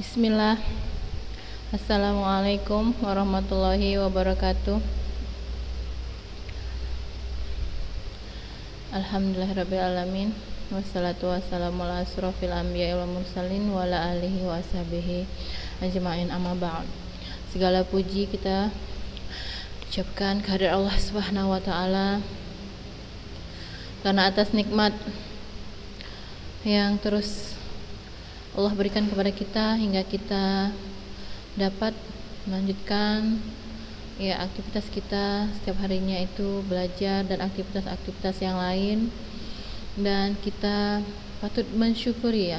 Bismillah. Assalamualaikum warahmatullahi wabarakatuh. Alhamdulillahirrabbilalamin. Wassalatu wassalamu ala asrofil anbiya wal mursalin wa ala alihi wa ashabihi ajma'in, amma ba'd. Segala puji kita ucapkan kehadirat Allah Subhanahu wa taala karena atas nikmat yang terus Allah berikan kepada kita hingga kita dapat melanjutkan aktivitas kita setiap harinya, itu belajar dan aktivitas-aktivitas yang lain, dan kita patut mensyukuri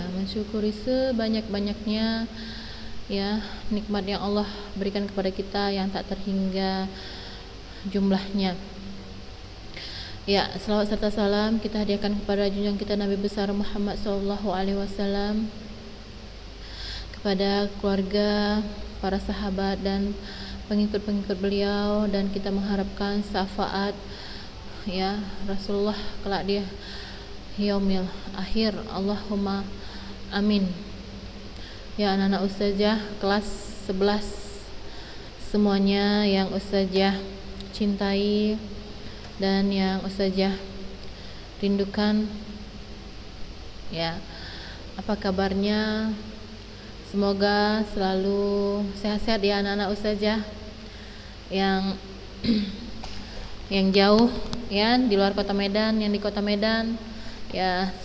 sebanyak-banyaknya nikmat yang Allah berikan kepada kita yang tak terhingga jumlahnya. Selawat serta salam kita hadiahkan kepada junjungan kita Nabi besar Muhammad SAW, kepada keluarga, para sahabat dan pengikut-pengikut beliau, dan kita mengharapkan syafaat Rasulullah kelak di yaumil akhir. Allahumma amin. Anak-anak ustazah kelas 11 semuanya yang ustazah cintai dan yang ustazah rindukan, apa kabarnya? Semoga selalu sehat-sehat ya anak-anak ustazah yang jauh di luar kota Medan, yang di kota Medan.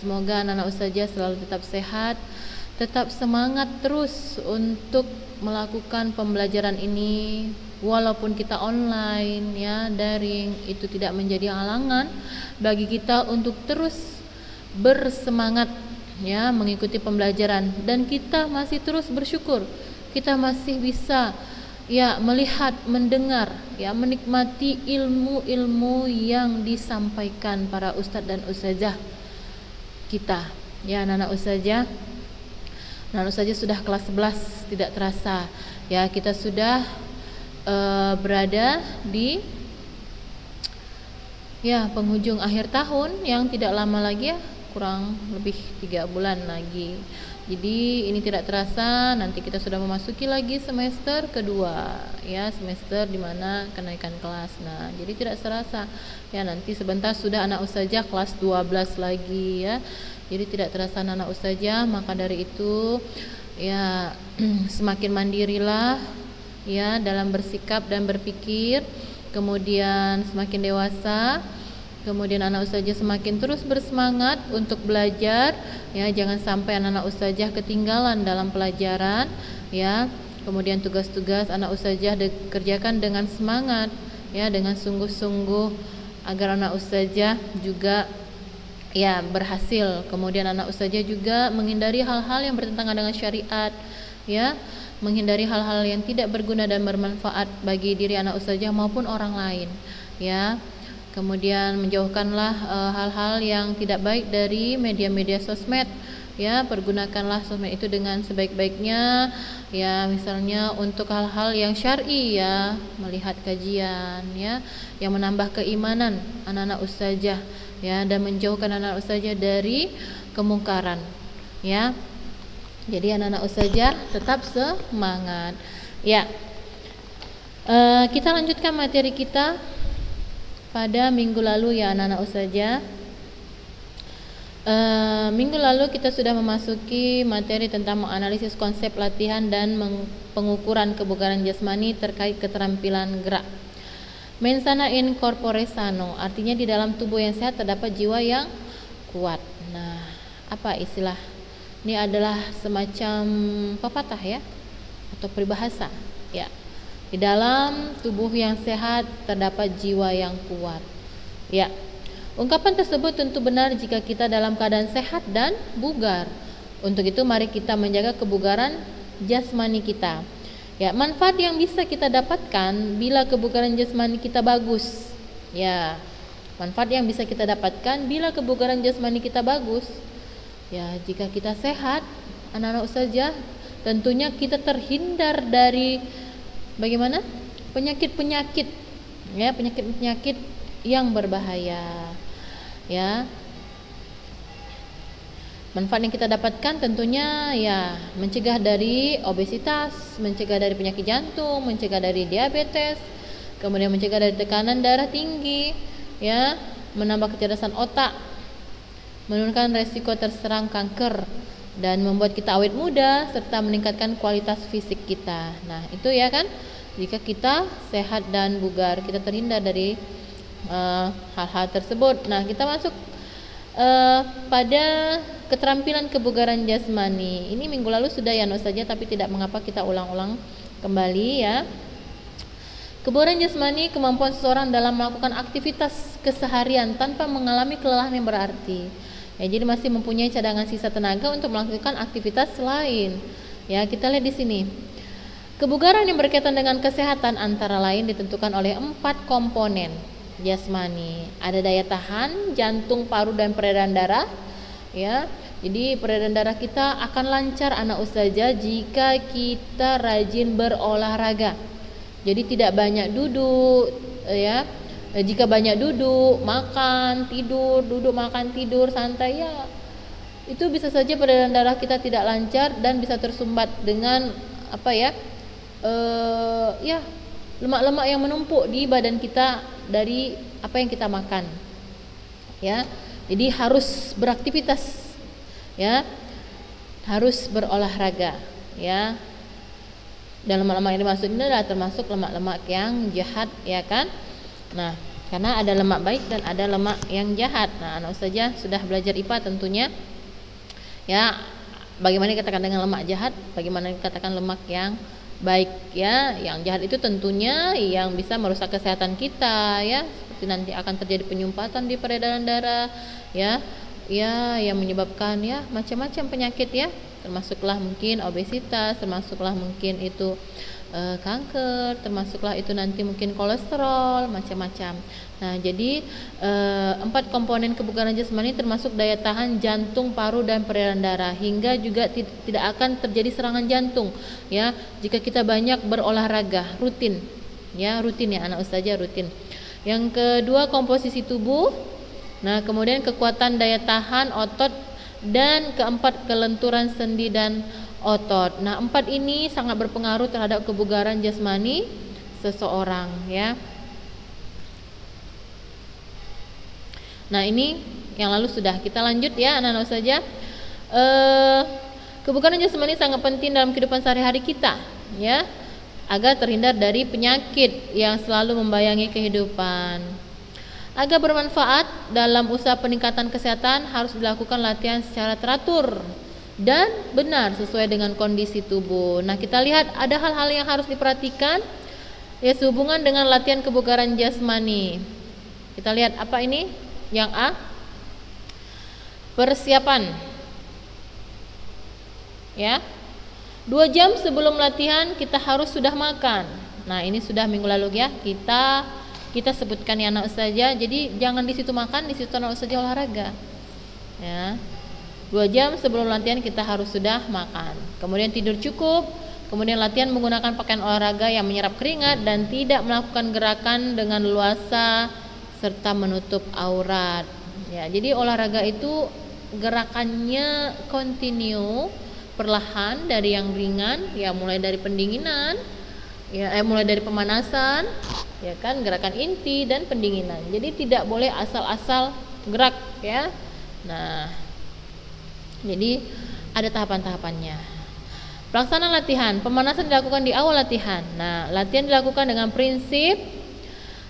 Semoga anak-anak ustazah selalu tetap sehat, tetap semangat terus untuk melakukan pembelajaran ini, walaupun kita online daring, itu tidak menjadi halangan bagi kita untuk terus bersemangat mengikuti pembelajaran, dan kita masih terus bersyukur kita masih bisa melihat, mendengar, menikmati ilmu-ilmu yang disampaikan para ustadz dan ustazah kita. Anak-anak ustazah sudah kelas 11, tidak terasa kita sudah berada di penghujung akhir tahun yang tidak lama lagi, kurang lebih 3 bulan lagi. Jadi ini tidak terasa nanti kita sudah memasuki lagi semester kedua, semester dimana kenaikan kelas. Nah, jadi tidak terasa nanti sebentar sudah anak ustazah kelas 12 lagi Jadi tidak terasa anak ustazah. Maka dari itu semakin mandirilah dalam bersikap dan berpikir, kemudian semakin dewasa, kemudian anak ustazah semakin terus bersemangat untuk belajar, jangan sampai anak-anak ustazah ketinggalan dalam pelajaran, kemudian tugas-tugas anak ustazah dikerjakan dengan semangat, dengan sungguh-sungguh, agar anak ustazah juga berhasil. Kemudian anak ustazah juga menghindari hal-hal yang bertentangan dengan syariat, menghindari hal-hal yang tidak berguna dan bermanfaat bagi diri anak ustazah maupun orang lain, Kemudian menjauhkanlah hal-hal yang tidak baik dari media-media sosmed, pergunakanlah sosmed itu dengan sebaik-baiknya, misalnya untuk hal-hal yang syar'i, melihat kajian, yang menambah keimanan anak-anak ustazah, dan menjauhkan anak ustazah dari kemungkaran, Jadi anak-anak ustazah tetap semangat. Kita lanjutkan materi kita pada minggu lalu anak-anak ustazah. Minggu lalu kita sudah memasuki materi tentang menganalisis konsep latihan dan pengukuran kebugaran jasmani terkait keterampilan gerak. Mens sana in corpore sano, artinya di dalam tubuh yang sehat terdapat jiwa yang kuat. Nah, apa istilah? Ini adalah semacam pepatah atau peribahasa. Di dalam tubuh yang sehat terdapat jiwa yang kuat. Ungkapan tersebut tentu benar jika kita dalam keadaan sehat dan bugar. Untuk itu mari kita menjaga kebugaran jasmani kita. Manfaat yang bisa kita dapatkan bila kebugaran jasmani kita bagus. Manfaat yang bisa kita dapatkan bila kebugaran jasmani kita bagus. Jika kita sehat, anak-anak ustazah, tentunya kita terhindar dari bagaimana? Penyakit-penyakit, penyakit-penyakit yang berbahaya, Manfaat yang kita dapatkan tentunya ya mencegah dari obesitas, mencegah dari penyakit jantung, mencegah dari diabetes, kemudian mencegah dari tekanan darah tinggi, ya, menambah kecerdasan otak, menurunkan resiko terserang kanker, dan membuat kita awet muda serta meningkatkan kualitas fisik kita. Nah, itu ya kan, jika kita sehat dan bugar, kita terhindar dari hal-hal tersebut. Nah, kita masuk pada keterampilan kebugaran jasmani. Ini minggu lalu sudah ya saja, tapi tidak mengapa kita ulang-ulang kembali ya. Kebugaran jasmani, kemampuan seseorang dalam melakukan aktivitas keseharian tanpa mengalami kelelahan yang berarti. Ya, jadi masih mempunyai cadangan sisa tenaga untuk melakukan aktivitas lain. Ya, kita lihat di sini. Kebugaran yang berkaitan dengan kesehatan antara lain ditentukan oleh 4 komponen jasmani. Ada daya tahan, jantung, paru, dan peredaran darah. Ya, jadi peredaran darah kita akan lancar anak ustazah jika kita rajin berolahraga. Jadi tidak banyak duduk, ya. Jika banyak duduk, makan, tidur, duduk, makan, tidur, santai, ya, itu bisa saja peredaran darah kita tidak lancar dan bisa tersumbat dengan apa ya? Ya, lemak-lemak yang menumpuk di badan kita dari apa yang kita makan. Ya. Jadi harus beraktivitas, ya. Harus berolahraga, ya. Dan lemak-lemak yang dimaksud ini adalah termasuk lemak-lemak yang jahat, ya kan? Nah, karena ada lemak baik dan ada lemak yang jahat. Nah, anak ustazah sudah belajar IPA tentunya. Ya, bagaimana dikatakan dengan lemak jahat, bagaimana dikatakan lemak yang baik, ya. Yang jahat itu tentunya yang bisa merusak kesehatan kita, ya. Seperti nanti akan terjadi penyumpatan di peredaran darah, ya. Ya, yang menyebabkan ya macam-macam penyakit, ya. Termasuklah mungkin obesitas, termasuklah mungkin itu kanker, termasuklah itu nanti mungkin kolesterol, macam-macam. Nah, jadi 4 komponen kebugaran jasmani termasuk daya tahan jantung, paru, dan peredaran darah, hingga juga tidak akan terjadi serangan jantung, ya, jika kita banyak berolahraga rutin, ya, anak ustazah rutin. Yang kedua, komposisi tubuh. Nah, kemudian kekuatan daya tahan otot, dan keempat, kelenturan sendi dan otot. Nah, 4 ini sangat berpengaruh terhadap kebugaran jasmani seseorang, ya. Nah, ini yang lalu sudah kita lanjut, ya anak-anak saja. Kebugaran jasmani sangat penting dalam kehidupan sehari-hari kita, ya, agar terhindar dari penyakit yang selalu membayangi kehidupan. Agar bermanfaat dalam usaha peningkatan kesehatan, harus dilakukan latihan secara teratur dan benar sesuai dengan kondisi tubuh. Nah, kita lihat ada hal-hal yang harus diperhatikan, ya, sehubungan dengan latihan kebugaran jasmani. Kita lihat apa ini? Yang A, persiapan, ya. 2 jam sebelum latihan kita harus sudah makan. Nah, ini sudah minggu lalu, ya, kita sebutkan, ya anak ustazah. Jadi jangan di situ makan, di situ anak ustazah olahraga, ya. 2 jam sebelum latihan kita harus sudah makan. Kemudian tidur cukup. Kemudian latihan menggunakan pakaian olahraga yang menyerap keringat dan tidak melakukan gerakan dengan leluasa serta menutup aurat. Ya, jadi olahraga itu gerakannya kontinu, perlahan, dari yang ringan, ya, mulai dari pendinginan, ya, mulai dari pemanasan, ya kan, gerakan inti dan pendinginan. Jadi tidak boleh asal-asal gerak, ya. Nah, jadi ada tahapan-tahapannya. Pelaksanaan latihan, pemanasan dilakukan di awal latihan. Nah, latihan dilakukan dengan prinsip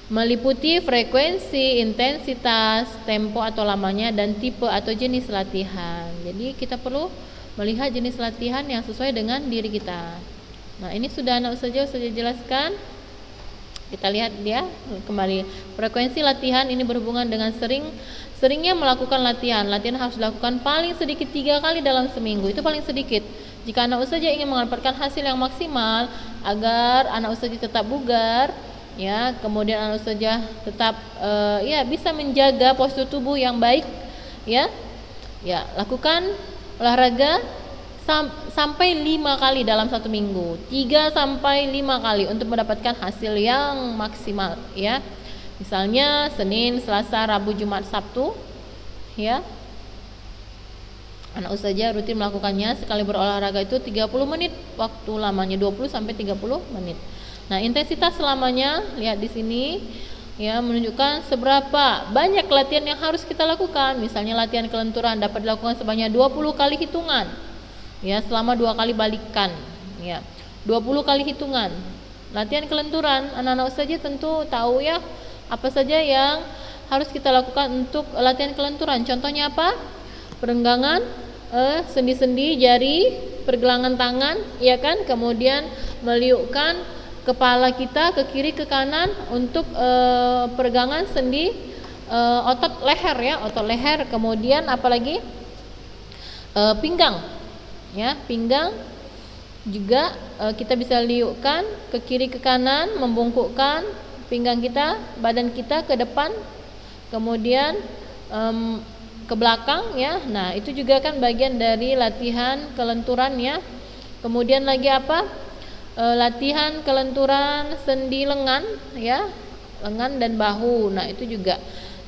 meliputi frekuensi, intensitas, tempo atau lamanya, dan tipe atau jenis latihan. Jadi kita perlu melihat jenis latihan yang sesuai dengan diri kita. Nah, ini sudah anak ustazah jelaskan. Kita lihat dia kembali. Frekuensi latihan ini berhubungan dengan seringnya melakukan latihan. Latihan harus dilakukan paling sedikit 3 kali dalam seminggu. Itu paling sedikit. Jika anak ustazah ingin mendapatkan hasil yang maksimal agar anak ustazah tetap bugar, ya, kemudian anak ustazah tetap ya, bisa menjaga postur tubuh yang baik, ya. Ya, lakukan olahraga sampai 5 kali dalam 1 minggu, 3 sampai 5 kali untuk mendapatkan hasil yang maksimal, ya. Misalnya Senin, Selasa, Rabu, Jumat, Sabtu, ya. Anak usaha rutin melakukannya sekali berolahraga itu 30 menit, waktu lamanya 20 sampai 30 menit. Nah, intensitas selamanya lihat di sini ya, menunjukkan seberapa banyak latihan yang harus kita lakukan. Misalnya latihan kelenturan dapat dilakukan sebanyak 20 kali hitungan. Ya, selama 2 kali balikan. Ya, 20 kali hitungan. Latihan kelenturan, anak-anak usaha tentu tahu ya apa saja yang harus kita lakukan untuk latihan kelenturan. Contohnya apa? Perenggangan sendi-sendi jari, pergelangan tangan, ya kan? Kemudian meliukkan kepala kita ke kiri ke kanan untuk peregangan sendi otot leher ya, otot leher. Kemudian apalagi pinggang, ya, pinggang juga kita bisa liukkan ke kiri ke kanan, membungkukkan pinggang kita, badan kita ke depan, kemudian ke belakang ya. Nah, itu juga kan bagian dari latihan kelenturan ya. Kemudian lagi apa? Latihan kelenturan sendi lengan ya, lengan dan bahu. Nah, itu juga.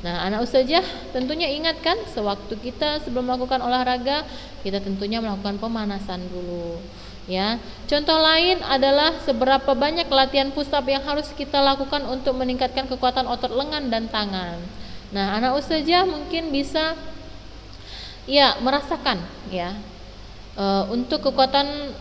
Nah, anak usaha tentunya ingat kan, sewaktu kita sebelum melakukan olahraga, kita tentunya melakukan pemanasan dulu ya. Contoh lain adalah seberapa banyak latihan push up yang harus kita lakukan untuk meningkatkan kekuatan otot lengan dan tangan. Nah, anak usaha mungkin bisa ya merasakan ya untuk kekuatan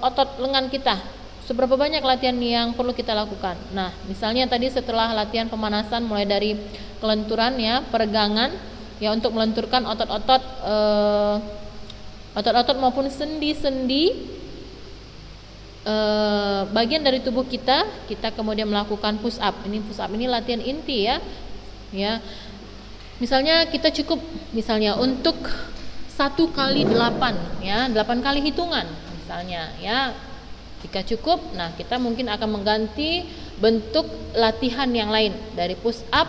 otot lengan kita, seberapa banyak latihan yang perlu kita lakukan. Nah, misalnya tadi setelah latihan pemanasan mulai dari kelenturan ya, peregangan ya untuk melenturkan otot-otot otot-otot maupun sendi-sendi bagian dari tubuh kita, kita kemudian melakukan push up. Ini push up ini latihan inti ya. Ya, misalnya kita cukup misalnya untuk 1 kali 8 ya, 8 kali hitungan misalnya ya. Jika cukup, nah kita mungkin akan mengganti bentuk latihan yang lain dari push up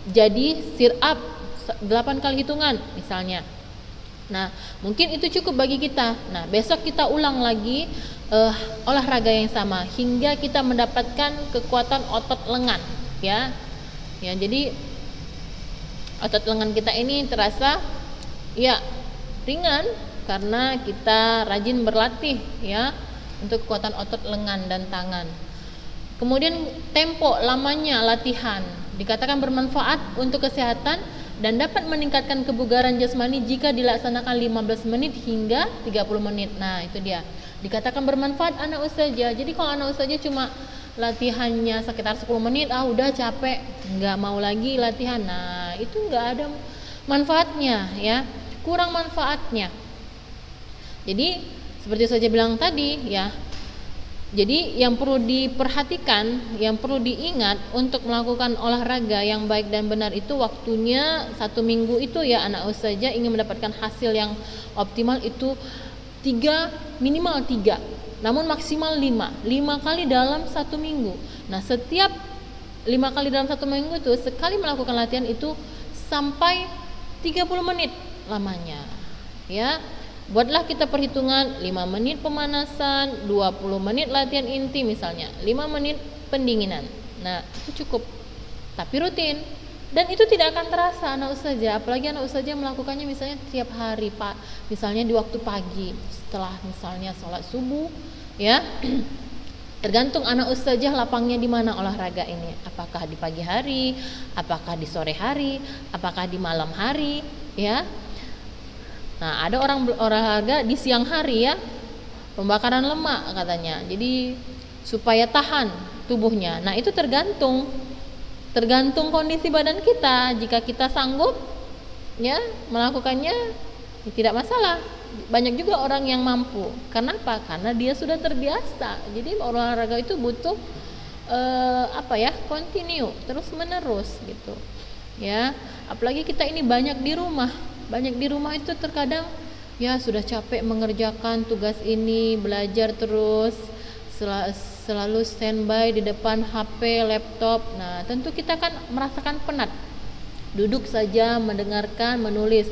jadi sit up 8 kali hitungan misalnya. Nah, mungkin itu cukup bagi kita. Nah, besok kita ulang lagi olahraga yang sama hingga kita mendapatkan kekuatan otot lengan ya. Ya, jadi otot lengan kita ini terasa ya ringan karena kita rajin berlatih ya untuk kekuatan otot lengan dan tangan. Kemudian tempo lamanya latihan dikatakan bermanfaat untuk kesehatan dan dapat meningkatkan kebugaran jasmani jika dilaksanakan 15 menit hingga 30 menit. Nah, itu dia. Dikatakan bermanfaat anak usaha. Jadi kalau anak usaha cuma latihannya sekitar 10 menit, udah capek, nggak mau lagi latihan. Nah, itu nggak ada manfaatnya ya, kurang manfaatnya. Jadi seperti saya bilang tadi ya, jadi yang perlu diperhatikan, yang perlu diingat untuk melakukan olahraga yang baik dan benar itu waktunya 1 minggu itu ya. Anak usaha ingin mendapatkan hasil yang optimal itu minimal 3, namun maksimal 5 kali dalam 1 minggu. Nah, setiap 5 kali dalam 1 minggu itu sekali melakukan latihan itu sampai 30 menit lamanya ya. Buatlah kita perhitungan 5 menit pemanasan, 20 menit latihan inti misalnya, 5 menit pendinginan. Nah, itu cukup, tapi rutin. Dan itu tidak akan terasa anak usaha, apalagi anak usaha melakukannya misalnya tiap hari Pak, misalnya di waktu pagi setelah misalnya sholat subuh ya. Tergantung anak usaha lapangnya di mana olahraga ini, apakah di pagi hari, apakah di sore hari, apakah di malam hari ya. Nah, ada orang olahraga di siang hari ya, pembakaran lemak katanya, jadi supaya tahan tubuhnya. Nah, itu tergantung kondisi badan kita. Jika kita sanggup ya melakukannya ya tidak masalah. Banyak juga orang yang mampu. Kenapa? Karena dia sudah terbiasa. Jadi olahraga itu butuh continue, terus menerus gitu ya. Apalagi kita ini banyak di rumah itu terkadang ya sudah capek mengerjakan tugas ini, belajar terus, selalu standby di depan HP, laptop. Nah, tentu kita kan merasakan penat. Duduk saja, mendengarkan, menulis.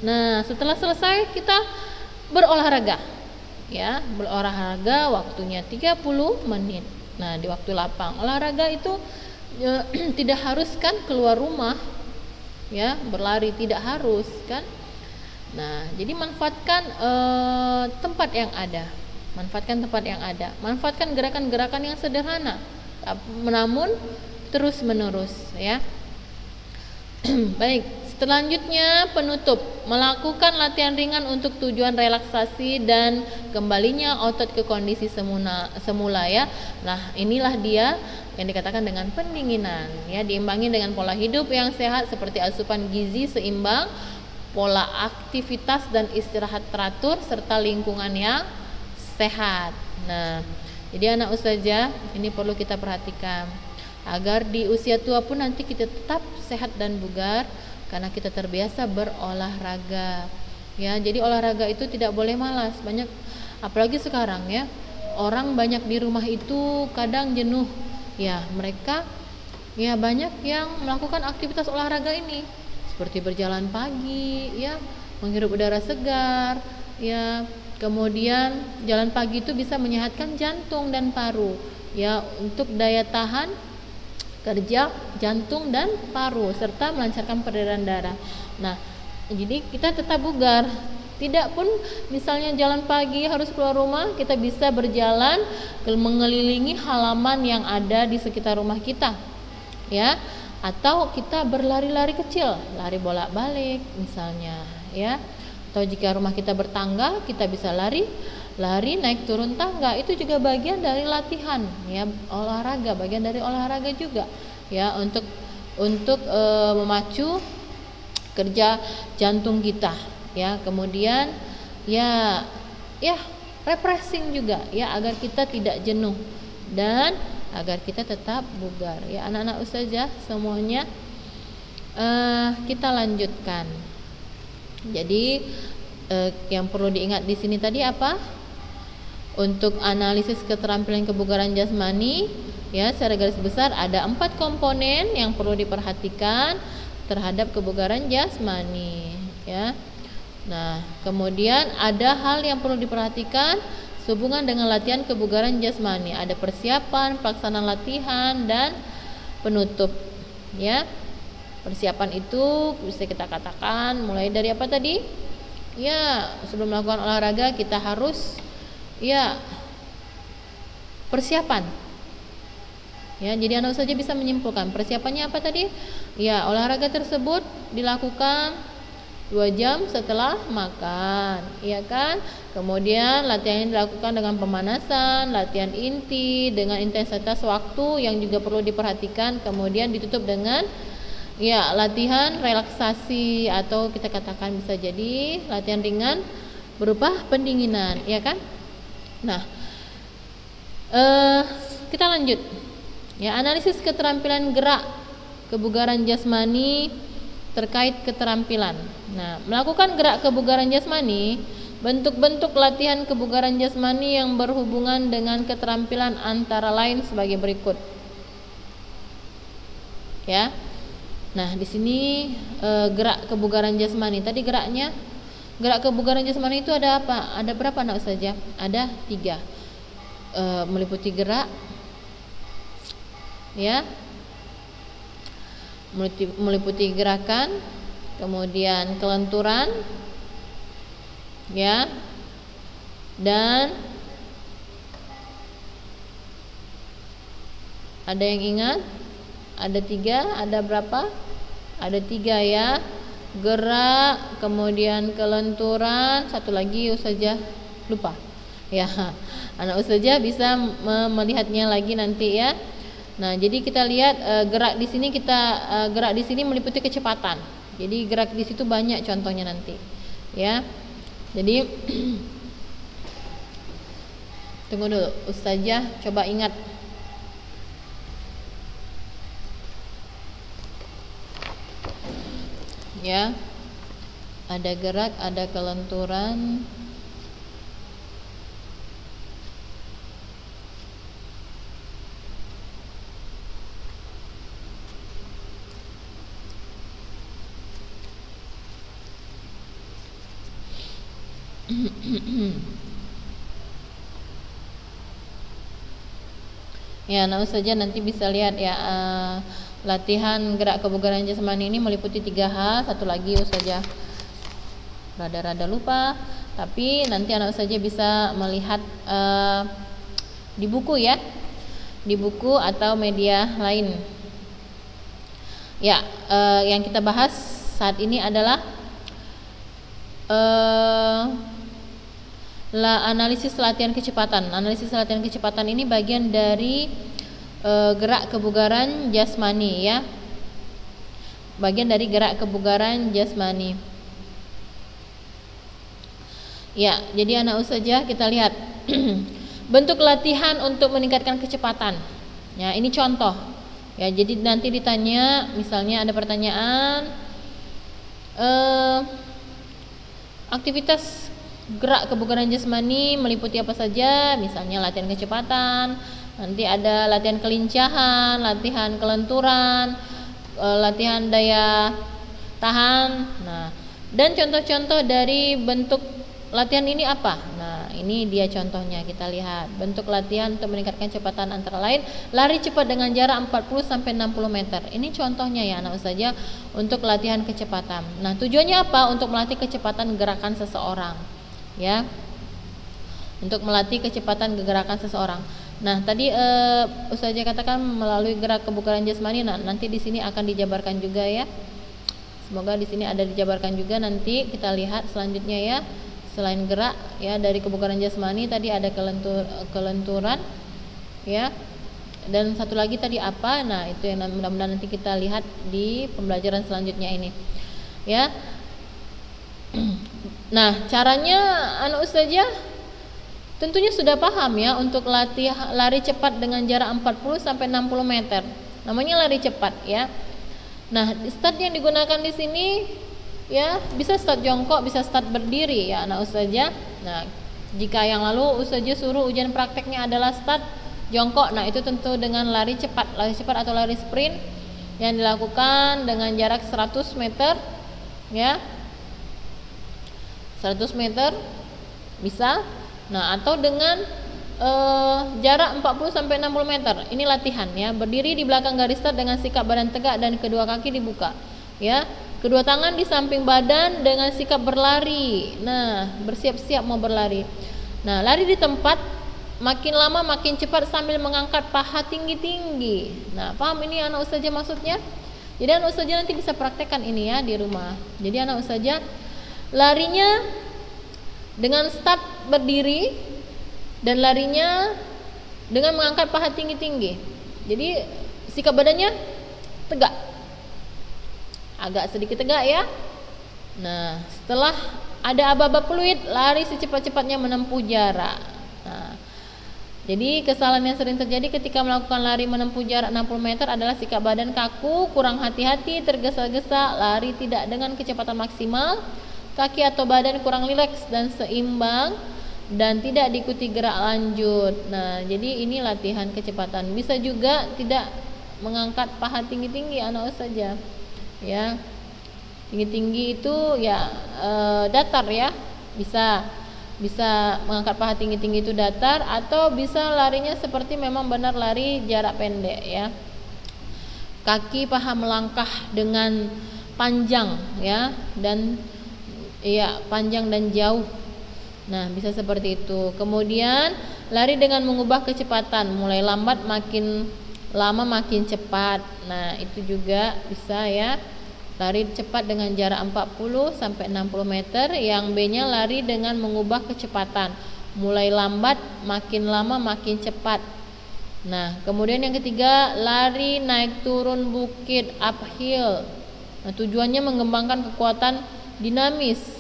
Nah, setelah selesai kita berolahraga. Ya, berolahraga waktunya 30 menit. Nah, di waktu lapang. Olahraga itu tidak harus kan keluar rumah. Ya, berlari tidak harus kan. Nah, jadi manfaatkan tempat yang ada. Manfaatkan tempat yang ada. Manfaatkan gerakan-gerakan yang sederhana, namun terus-menerus, ya. Baik, selanjutnya penutup. Melakukan latihan ringan untuk tujuan relaksasi dan kembalinya otot ke kondisi semula, ya. Nah, inilah dia yang dikatakan dengan pendinginan, ya. Diimbangi dengan pola hidup yang sehat seperti asupan gizi seimbang, pola aktivitas dan istirahat teratur, serta lingkungan yang sehat. Nah, jadi anak ustazah, ini perlu kita perhatikan agar di usia tua pun nanti kita tetap sehat dan bugar karena kita terbiasa berolahraga. Ya, jadi olahraga itu tidak boleh malas. Banyak, apalagi sekarang, ya, orang banyak di rumah itu kadang jenuh. Ya, mereka ya banyak yang melakukan aktivitas olahraga ini seperti berjalan pagi, ya, menghirup udara segar, ya. Kemudian jalan pagi itu bisa menyehatkan jantung dan paru, ya, untuk daya tahan kerja jantung dan paru serta melancarkan peredaran darah. Nah, jadi kita tetap bugar. Tidak pun misalnya jalan pagi harus keluar rumah, kita bisa berjalan mengelilingi halaman yang ada di sekitar rumah kita, ya. Atau kita berlari-lari kecil, lari bolak-balik misalnya, ya. Atau jika rumah kita bertangga, kita bisa lari naik turun tangga. Itu juga bagian dari latihan, ya, olahraga, bagian dari olahraga juga, ya, untuk memacu kerja jantung kita, ya. Kemudian ya refreshing juga, ya, agar kita tidak jenuh dan agar kita tetap bugar, ya. Anak-anak ustazah semuanya, kita lanjutkan. Jadi yang perlu diingat di sini tadi apa? Untuk analisis keterampilan kebugaran jasmani, ya, secara garis besar ada 4 komponen yang perlu diperhatikan terhadap kebugaran jasmani, ya. Nah, kemudian ada hal yang perlu diperhatikan sehubungan dengan latihan kebugaran jasmani. Ada persiapan, pelaksanaan latihan, dan penutup, ya. Persiapan itu bisa kita katakan mulai dari apa tadi? Ya, sebelum melakukan olahraga kita harus, ya, persiapan. Ya, jadi anak saja bisa menyimpulkan persiapannya apa tadi? Ya, olahraga tersebut dilakukan 2 jam setelah makan, ya kan? Kemudian latihan dilakukan dengan pemanasan, latihan inti dengan intensitas waktu yang juga perlu diperhatikan. Kemudian ditutup dengan, ya, latihan relaksasi atau kita katakan bisa jadi latihan ringan berupa pendinginan, ya kan? Nah, kita lanjut, ya, analisis keterampilan gerak kebugaran jasmani terkait keterampilan. Nah, melakukan gerak kebugaran jasmani, bentuk-bentuk latihan kebugaran jasmani yang berhubungan dengan keterampilan antara lain sebagai berikut, ya. Nah, di sini gerak kebugaran jasmani. Tadi gerak kebugaran jasmani itu ada apa? Ada berapa anak saja? Ada 3. Meliputi gerak, ya, meliputi gerakan, kemudian kelenturan, ya, dan ada yang ingat? Ada 3, ada berapa? Ada 3, ya. Gerak, kemudian kelenturan, satu lagi ustazah lupa, ya. Anak ustazah bisa melihatnya lagi nanti, ya. Nah, jadi kita lihat gerak di sini gerak di sini meliputi kecepatan. Jadi gerak di situ banyak contohnya nanti, ya. Jadi tunggu dulu, ustazah coba ingat. Ya, ada gerak, ada kelenturan, ya. Nah, saja nanti bisa lihat, ya, latihan gerak kebugaran jasmani ini meliputi 3 hal. Satu lagi ustazah rada-rada lupa, tapi nanti anak saja bisa melihat di buku ya, di buku atau media lain. Ya, yang kita bahas saat ini adalah analisis latihan kecepatan. Analisis latihan kecepatan ini bagian dari gerak kebugaran jasmani ya. Bagian dari gerak kebugaran jasmani. Ya, jadi anak saja kita lihat bentuk latihan untuk meningkatkan kecepatan. Ya, ini contoh. Ya, jadi nanti ditanya, misalnya ada pertanyaan, aktivitas gerak kebugaran jasmani meliputi apa saja? Misalnya latihan kecepatan, nanti ada latihan kelincahan, latihan kelenturan, latihan daya tahan. Nah, dan contoh-contoh dari bentuk latihan ini apa? Nah, ini dia contohnya, kita lihat. Bentuk latihan untuk meningkatkan kecepatan antara lain lari cepat dengan jarak 40 sampai 60 meter. Ini contohnya ya anak saja untuk latihan kecepatan. Nah, tujuannya apa? Untuk melatih kecepatan gerakan seseorang. Ya. Untuk melatih kecepatan gerakan seseorang. Nah, tadi Ustazah katakan melalui gerak kebugaran jasmani. Nah, nanti di sini akan dijabarkan juga ya. Semoga di sini ada dijabarkan juga, nanti kita lihat selanjutnya ya. Selain gerak ya dari kebugaran jasmani tadi ada kelenturan ya. Dan satu lagi tadi apa? Nah, itu yang mudah-mudahan nanti kita lihat di pembelajaran selanjutnya ini. Ya. Nah, caranya anak ustazah tentunya sudah paham ya untuk lari cepat dengan jarak 40 sampai 60 meter. Namanya lari cepat ya. Nah, start yang digunakan di sini ya, bisa start jongkok, bisa start berdiri ya anak ustazah. Nah, jika yang lalu ustazah suruh ujian prakteknya adalah start jongkok, nah itu tentu dengan lari cepat atau lari sprint yang dilakukan dengan jarak 100 meter ya. 100 meter bisa. Nah, atau dengan jarak 40 sampai 60 meter. Ini latihan ya. Berdiri di belakang garis start dengan sikap badan tegak dan kedua kaki dibuka. Ya. Kedua tangan di samping badan dengan sikap berlari. Nah, bersiap-siap mau berlari. Nah, lari di tempat, makin lama makin cepat sambil mengangkat paha tinggi-tinggi. Nah, paham ini anak ustazah maksudnya? Jadi anak ustazah nanti bisa praktekkan ini ya di rumah. Jadi anak ustazah larinya dengan start berdiri dan larinya dengan mengangkat paha tinggi-tinggi. Jadi sikap badannya tegak, agak sedikit tegak ya. Nah, setelah ada aba-aba fluid, lari secepat-cepatnya menempuh jarak. Nah, jadi kesalahan yang sering terjadi ketika melakukan lari menempuh jarak 60 meter adalah sikap badan kaku, kurang hati-hati, tergesa-gesa, lari tidak dengan kecepatan maksimal, kaki atau badan kurang rileks dan seimbang, dan tidak diikuti gerak lanjut. Nah, jadi ini latihan kecepatan. Bisa juga tidak mengangkat paha tinggi-tinggi anak saja. Ya, tinggi-tinggi itu ya datar ya, bisa mengangkat paha tinggi-tinggi itu datar, atau bisa larinya seperti memang benar lari jarak pendek ya. Kaki paha melangkah dengan panjang ya, dan ya panjang dan jauh. Nah, bisa seperti itu. Kemudian lari dengan mengubah kecepatan, mulai lambat makin lama makin cepat. Nah, itu juga bisa ya. Lari cepat dengan jarak 40 sampai 60 meter. Yang B-nya lari dengan mengubah kecepatan, mulai lambat makin lama makin cepat. Nah, kemudian yang ketiga, lari naik turun bukit, uphill. Nah, tujuannya mengembangkan kekuatan dinamis.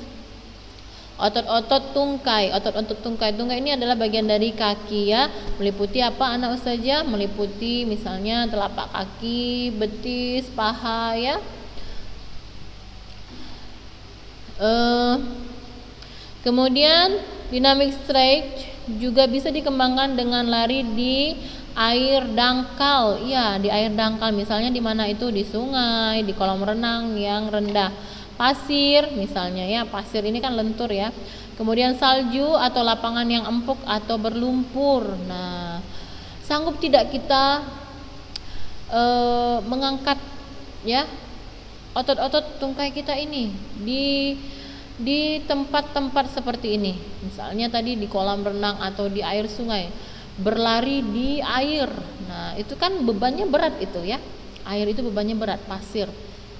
Otot-otot tungkai. Otot-otot tungkai ini adalah bagian dari kaki ya. Meliputi apa anak ustazah? Meliputi misalnya telapak kaki, betis, paha ya. Kemudian dynamic stretch juga bisa dikembangkan dengan lari di air dangkal. Ya, di air dangkal misalnya di mana itu? Di sungai, di kolam renang yang rendah. Pasir misalnya ya, pasir ini kan lentur ya. Kemudian salju atau lapangan yang empuk atau berlumpur. Nah, sanggup tidak kita mengangkat ya otot-otot tungkai kita ini di di tempat-tempat seperti ini, misalnya tadi di kolam renang atau di air sungai, berlari di air. Nah, itu kan bebannya berat itu ya. Air itu bebannya berat, pasir.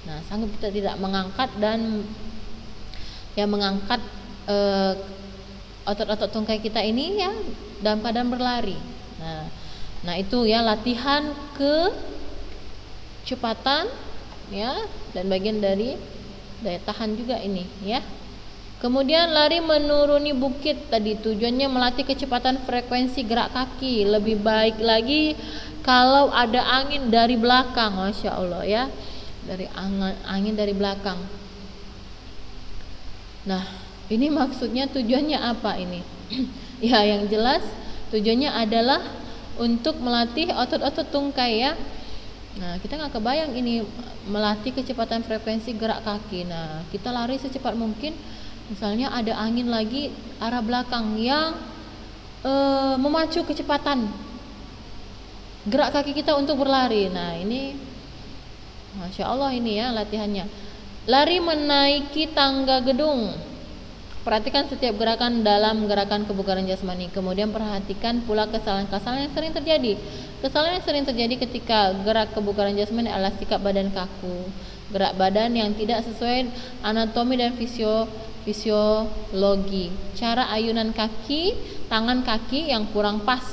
Nah, sanggup kita tidak mengangkat dan ya mengangkat otot-otot tungkai kita ini ya dalam keadaan berlari. Nah itu ya latihan kecepatan ya, dan bagian dari daya tahan juga ini ya. Kemudian lari menuruni bukit tadi tujuannya melatih kecepatan frekuensi gerak kaki. Lebih baik lagi kalau ada angin dari belakang, Masya Allah ya, dari angin dari belakang. Nah ini maksudnya tujuannya apa ini? Ya yang jelas tujuannya adalah untuk melatih otot-otot tungkai ya. Nah kita nggak kebayang ini melatih kecepatan frekuensi gerak kaki. Nah kita lari secepat mungkin. Misalnya ada angin lagi arah belakang yang memacu kecepatan gerak kaki kita untuk berlari. Nah ini Masya Allah ini ya latihannya. Lari menaiki tangga gedung. Perhatikan setiap gerakan dalam gerakan kebugaran jasmani. Kemudian perhatikan pula kesalahan-kesalahan yang sering terjadi. Kesalahan yang sering terjadi ketika gerak kebugaran jasmani adalah sikap badan kaku, gerak badan yang tidak sesuai anatomi dan fisiologi, cara ayunan kaki, tangan kaki yang kurang pas,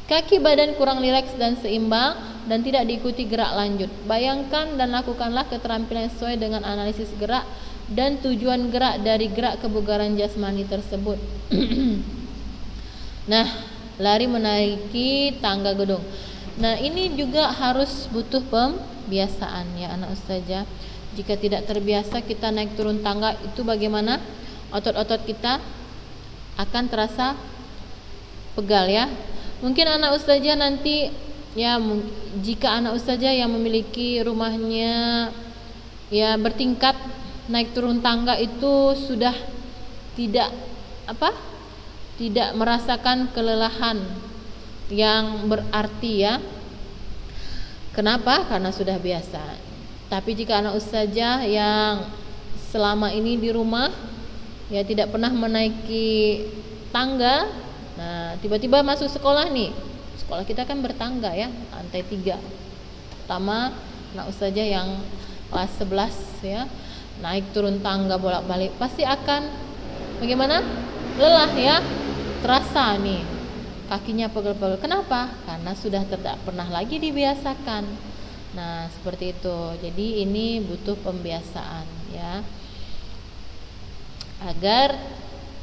kaki badan kurang rileks dan seimbang, dan tidak diikuti gerak lanjut. Bayangkan dan lakukanlah keterampilan sesuai dengan analisis gerak dan tujuan gerak dari gerak kebugaran jasmani tersebut. Nah, lari menaiki tangga gedung. Nah, ini juga harus butuh pembiasaan ya anak ustazah. Jika tidak terbiasa kita naik turun tangga, itu bagaimana? Otot-otot kita akan terasa pegal ya. Mungkin anak ustazah nanti ya, jika anak ustazah yang memiliki rumahnya ya bertingkat, naik turun tangga itu sudah tidak merasakan kelelahan yang berarti ya. Kenapa? Karena sudah biasa. Tapi jika anak ustazah yang selama ini di rumah ya tidak pernah menaiki tangga, nah tiba-tiba masuk sekolah nih, sekolah kita kan bertangga ya, lantai 3. Pertama anak ustazah yang kelas 11 ya, naik turun tangga bolak-balik pasti akan bagaimana? Lelah ya, terasa nih kakinya pegel-pegel. Kenapa? Karena sudah tidak pernah lagi dibiasakan. Nah seperti itu. Jadi ini butuh pembiasaan ya, agar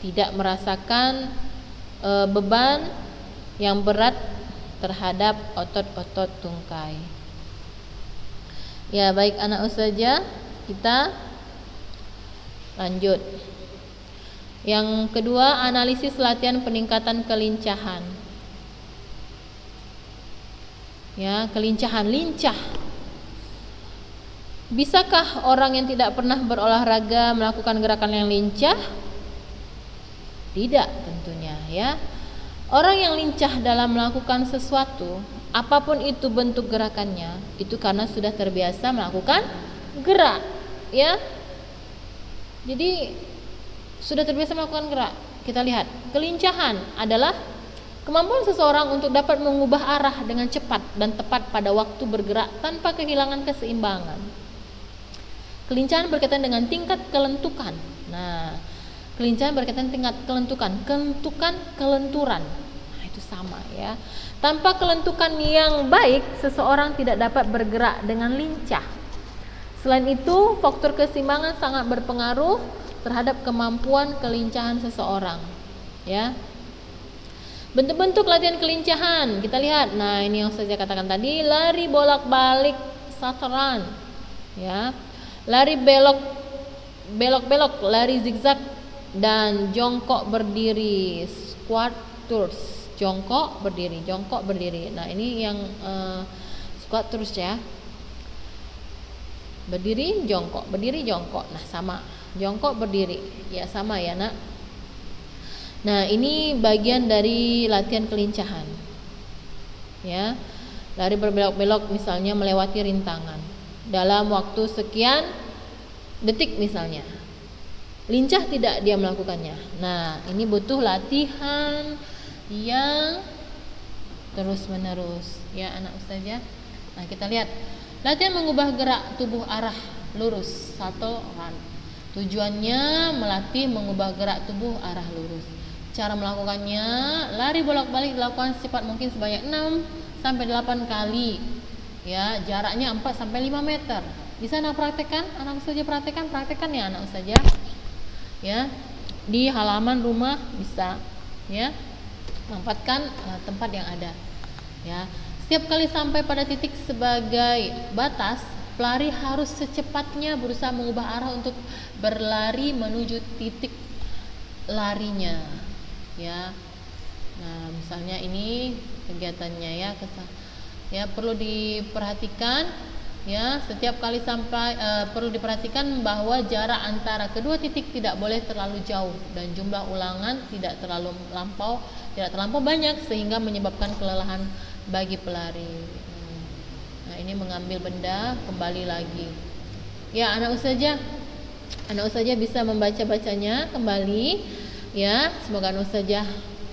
tidak merasakan beban yang berat terhadap otot-otot tungkai. Ya baik anak ustazah, kita lanjut. Yang kedua, analisis latihan peningkatan kelincahan. Ya, kelincahan, lincah. Bisakah orang yang tidak pernah berolahraga melakukan gerakan yang lincah? Tidak tentunya ya. Orang yang lincah dalam melakukan sesuatu, apapun itu bentuk gerakannya, itu karena sudah terbiasa melakukan gerak ya. Jadi sudah terbiasa melakukan gerak. Kita lihat, kelincahan adalah kemampuan seseorang untuk dapat mengubah arah dengan cepat dan tepat pada waktu bergerak tanpa kehilangan keseimbangan. Kelincahan berkaitan dengan tingkat kelentukan. Nah, kelincahan berkaitan tingkat kelentukan, kelenturan. Nah, itu sama ya. Tanpa kelentukan yang baik, seseorang tidak dapat bergerak dengan lincah. Selain itu, faktor keseimbangan sangat berpengaruh terhadap kemampuan kelincahan seseorang ya. Bentuk-bentuk latihan kelincahan kita lihat. Nah ini yang saya katakan tadi, lari bolak-balik sataran ya, lari belok-belok, lari zigzag, dan jongkok berdiri, squat tours, jongkok berdiri. Nah ini yang squat tours ya, berdiri jongkok. Nah sama, jongkok berdiri ya, sama ya nak. Nah ini bagian dari latihan kelincahan ya. Lari berbelok-belok misalnya melewati rintangan dalam waktu sekian detik misalnya. lincah tidak dia melakukannya. Nah, ini butuh latihan yang terus menerus ya anak ustazah. Nah, kita lihat latihan mengubah gerak tubuh arah lurus satu run. Tujuannya melatih mengubah gerak tubuh arah lurus. Cara melakukannya, lari bolak-balik dilakukan secepat mungkin sebanyak 6 sampai 8 kali. Ya, jaraknya 4 sampai 5 meter. Bisa anak praktekkan? Anak ustazah praktekkan ya anak ustazah. Ya. Di halaman rumah bisa ya. Manfaatkan tempat yang ada. Ya. Setiap kali sampai pada titik sebagai batas, pelari harus secepatnya berusaha mengubah arah untuk berlari menuju titik larinya. Ya. Nah, misalnya ini kegiatannya ya perlu diperhatikan ya, setiap kali sampai perlu diperhatikan bahwa jarak antara kedua titik tidak boleh terlalu jauh dan jumlah ulangan tidak terlampau banyak sehingga menyebabkan kelelahan bagi pelari. Nah, ini mengambil benda kembali lagi. Ya, anak ustazah bisa membaca-bacanya kembali ya. Semoga anak ustazah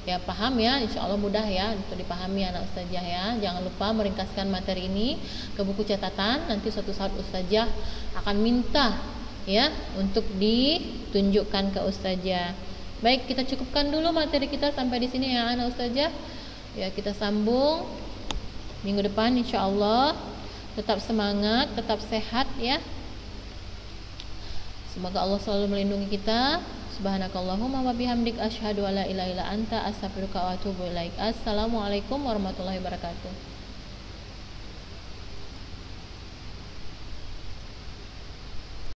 ya paham ya, insya Allah mudah ya untuk dipahami anak ustazah ya. Jangan lupa meringkaskan materi ini ke buku catatan. Nanti suatu saat ustazah akan minta ya untuk ditunjukkan ke ustazah. Baik, kita cukupkan dulu materi kita sampai di sini ya anak ustazah. Ya, kita sambung minggu depan insya Allah. Tetap semangat, tetap sehat ya. Semoga Allah selalu melindungi kita. Subhanakallahumma wa bihamdik asyhadu alla ilaha illa anta astaghfiruka wa atubu ilaik. Assalamualaikum warahmatullahi wabarakatuh.